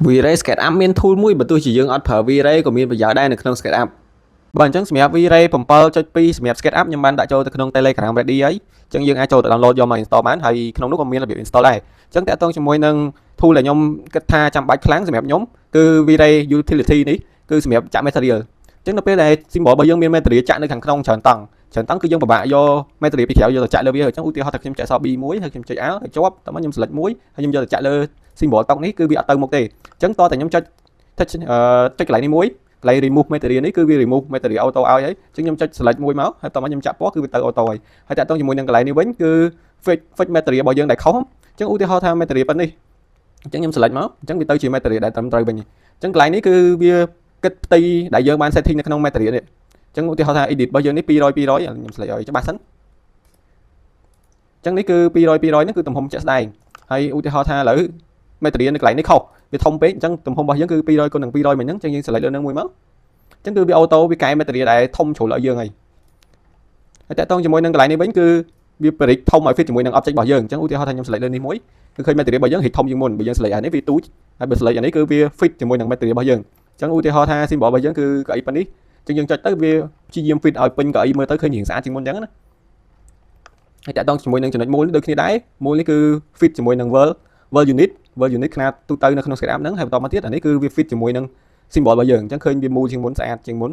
V-Ray SketchUp មាន tool មួយបើទោះជាយើងអត់ប្រើ V-Ray ក៏មានប្រយោជន៍ដែរនៅក្នុង SketchUp បើអញ្ចឹងសម្រាប់ V-Ray 7.2 សម្រាប់ SketchUp ខ្ញុំបានដាក់ចូលទៅក្នុង Telegram ready ហើយអញ្ចឹងយើងអាចចូលទៅ download យកមក install បានហើយក្នុងនោះក៏មានរបៀប install ដែរអញ្ចឹងតាក់ទងជាមួយនឹង tool ដែលខ្ញុំគិតថាចាំបាច់ខ្លាំងសម្រាប់ខ្ញុំគឺ V-Ray utility នេះគឺសម្រាប់ចាក់ material អញ្ចឹងនៅពេលដែល symbol របស់យើងមាន material ចាក់នៅខាងក្នុងច្រើនតង់គឺយើងពិបាកយក material ពីក្រៅយកទៅចាក់លើវាអញ្ចឹងឧទាហរណ៍ថាខ្ញុំចាក់ស B1 ហើយខ្ញុំចុច A ហើយជាប់តែមកខ្ញុំ select មួយហើយខ្ញុំយកទៅចាក់លើ symbol តុកនេះគឺវាអត់ទៅមុខទេអញ្ចឹងតោះតែខ្ញុំចុចកន្លែងនេះមួយកន្លែង remove material នេះគឺវា remove material auto ឲ្យហើយអញ្ចឹងខ្ញុំចុច select មួយមកហើយតោះមកខ្ញុំចាក់ពណ៌គឺវាទៅ auto ហើយតាក់ទងជាមួយនឹងកន្លែងនេះវិញគឺ fix material របស់យើងដែលខុសអញ្ចឹងឧទាហរណ៍ថា material ប៉ុណ្នេះអញ្ចឹងខ្ញុំ select មកអញ្ចឹងវាទៅជា material ដែលត្រឹមត្រូវវិញអញ្ចឹងកន្លែងនេះគឺវាគិតផ្ទៃដែលយើងបាន setting នៅក្នុង material នេះអញ្ចឹងឧទាហរណ៍ថា edit របស់យើងនេះ200ខ្ញុំ select ឲ្យច្បាស់សិនអញ្ចឹងនេះគឺ200នេះគឺទំហំជាក់ស្ដែងហើយឧទាហរណ៍ថាឥឡូវ material នៅកន្លែងនេះខុសវាធំពេកអញ្ចឹងទំហំរបស់យើងគឺ200 × 200មិញអញ្ចឹងយើង select លើនឹងមួយមកអញ្ចឹងគឺវា auto វាកែ material ដែលធំជ្រុលឲ្យយើងហើយតាក់ទងជាមួយនឹងកន្លែងនេះវិញគឺវា predict ធំឲ្យ fit ជាមួយនឹង object របស់យើងអញ្ចឹងឧទាហរណ៍ថាខ្ញុំ select លើនេះមួយគឺឃើញ material របស់យើង hit ធំជាងមុនបើយើង select អានេះវាទូចហើយបើ select អានេះគឺវា fit ជាមួយនឹង material របស់យើងអញ្ចឹងឧទាហរណ៍ថា symbol របស់យើងគឺកៅអីប៉ុណ្នេះអញ្ចឹងយើងចុចទៅវាព្យាយាម fit ឲ្យពេញកៅអីមើលទៅឃើញរាងស្អាតជាងមុនអញ្ចឹងណាហើយតាក់ទងជាមួយនឹងចំណុចមូលនេះដូចគ្នាដែរមូលនេះគឺ fit ជាមួយនឹង world unit ຂະຫນາດទូទៅនៅក្នុង SketchUp ហ្នឹងហើយបន្តមកទៀតអានេះគឺវា fit ជាមួយនឹង symbol របស់យើងអញ្ចឹងឃើញវាមូលជាងមុនស្អាតជាងមុន